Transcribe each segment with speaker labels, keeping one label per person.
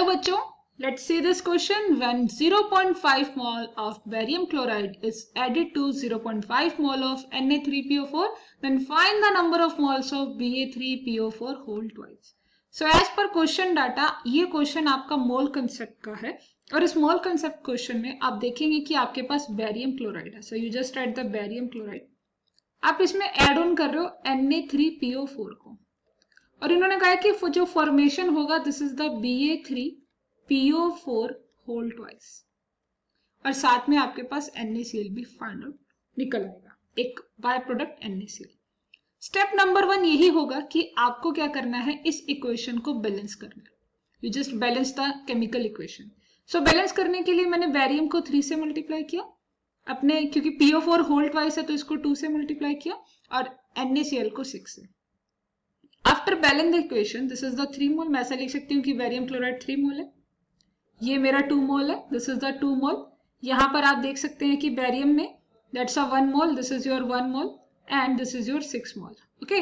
Speaker 1: बच्चों, let's see this question. When 0.5 mole of barium chloride is added to 0.5 mole of Na3PO4, then find the number of moles of Ba3PO4 whole twice. So as per question data, ये question आपका मोल concept का है और इस मोल concept question में आप देखेंगे कि आपके पास बैरियम क्लोराइड है. So you just right the barium chloride. आप इसमें एड ऑन कर रहे हो Na3PO4 को और इन्होंने कहा कि जो फॉर्मेशन होगा this is the Ba3PO4 whole twice और साथ में आपके पास NaCl भी फाइंड आउट निकल आएगा, एक by product NaCl. Step number 1 यही होगा कि आपको क्या करना है, इस इक्वेशन को बैलेंस करना है. You just balance the chemical equation. So balance करने के लिए मैंने बैरियम को 3 से मल्टीप्लाई किया अपने, क्योंकि PO4 होल ट्वाइस है तो इसको 2 से मल्टीप्लाई किया और NaCl को 6 से. After balance the equation, this is the 3 मोल. मैं ऐसा लिख सकती हूँ कि बैरियम क्लोराइड 3 मोल है, ये मेरा 2 मोल है, दिस इज द 2 मोल. यहां पर आप देख सकते हैं कि बैरियम में that's a 1 mole, this is your 1 mole and this is your 6 mole. Okay,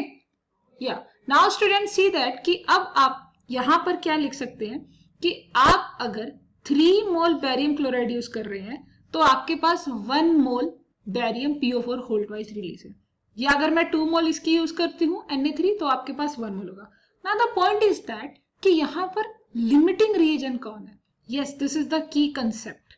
Speaker 1: या नाउ स्टूडेंट सी दैट कि अब आप यहां पर क्या लिख सकते हैं कि आप अगर 3 मोल बैरियम क्लोराइड यूज कर रहे हैं तो आपके पास 1 mole barium PO4 whole twice release है. या अगर मैं 2 मोल इसकी यूज करती हूँ Na3 तो आपके पास 1 मोल होगा. Now the point is that कि यहाँ पर लिमिटिंग रिएजेंट कौन है. Yes, this is the key concept.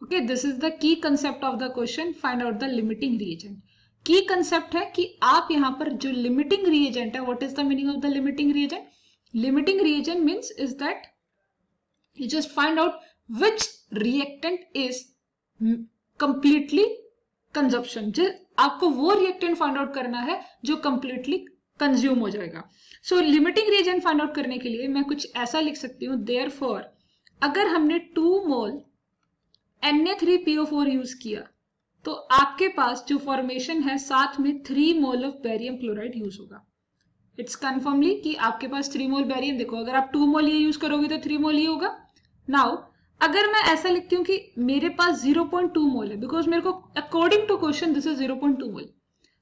Speaker 1: Okay, this is the key concept of the question. Find out the limiting reagent. की कंसेप्ट है कि आप यहाँ पर जो लिमिटिंग रिएजेंट है, what is the meaning of the limiting reagent. Limiting reagent means is that you just find out which reactant is completely consumption. आपको वो रिएक्टेंट फाइंड आउट करना है जो कंप्लीटली कंज्यूम हो जाएगा. सो लिमिटिंग रिएजेंट फाइंड आउट करने के लिए मैं कुछ ऐसा लिख सकती हूँ, देयरफॉर अगर हमने 2 मोल Na3PO4 यूज किया तो आपके पास जो फॉर्मेशन है साथ में 3 मोल ऑफ बैरियम क्लोराइड यूज होगा. इट्स कन्फर्मली कि आपके पास 3 मोल बैरियम. देखो, अगर आप 2 मोल ये यूज करोगे तो 3 मोल ये होगा. नाउ अगर मैं ऐसा लिखती हूँ कि मेरे पास 0.2 मोल है, बिकॉज मेरे को according to question this is 0.2 mole.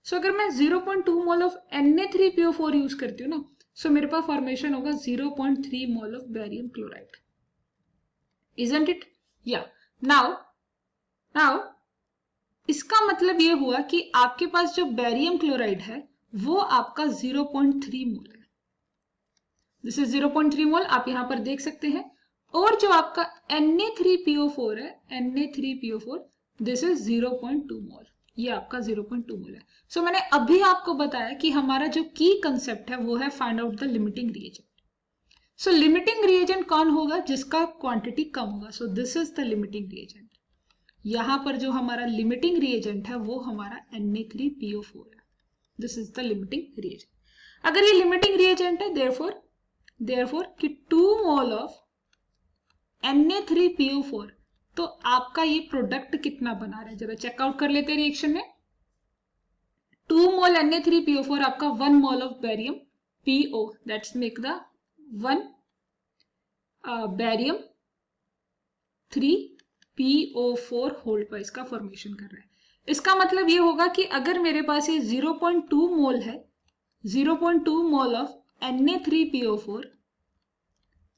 Speaker 1: So अगर मैं 0.2 मोल ऑफ Na3PO4 यूज करती हूँ ना, सो मेरे पास फॉर्मेशन होगा 0.3 मोल of barium chloride. Isn't it? या नाउ इसका मतलब ये हुआ कि आपके पास जो बैरियम क्लोराइड है वो आपका 0.3 मोल है. दिस इज 0.3 मोल, आप यहां पर देख सकते हैं. और जो आपका Na3PO4 है, Na3PO4, दिस इज 0.2 मोल. ये आपका 0.2 मोल है. सो मैंने अभी आपको बताया कि हमारा जो की कंसेप्ट है वो है find out the limiting reagent. So limiting reagent कौन होगा, जिसका क्वांटिटी कम होगा. So this is the limiting reagent. यहां पर जो हमारा लिमिटिंग रिएजेंट है वो हमारा Na3PO4 है. This is the limiting reagent. अगर ये लिमिटिंग रिएजेंट है, देयरफॉर कि 2 मोल ऑफ Na3PO4, तो आपका ये प्रोडक्ट कितना बना रहा है जरा चेकआउट कर लेते हैं रिएक्शन में. 2 मोल Na3PO4 आपका 1 mole of barium PO, that's make the 1 barium 3PO4 whole twice का फॉर्मेशन कर रहा है. इसका मतलब ये होगा कि अगर मेरे पास ये 0.2 मोल है, 0.2 mole of Na3PO4,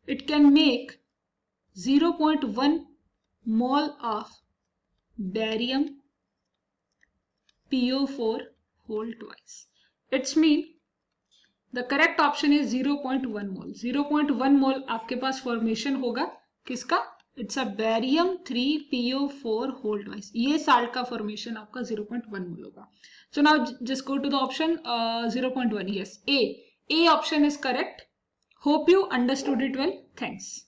Speaker 1: it can make 0.1 mole of barium PO4 whole twice. It's mean the correct option is 0.1 mole. 0.1 mole आपके पास फॉर्मेशन होगा किसका, it's a barium 3PO4 whole twice. ये साल्ट का फॉर्मेशन आपका 0.1 मोल होगा. So now just go to the option 0.1. Yes, A option is correct. Hope you understood it well. Thanks.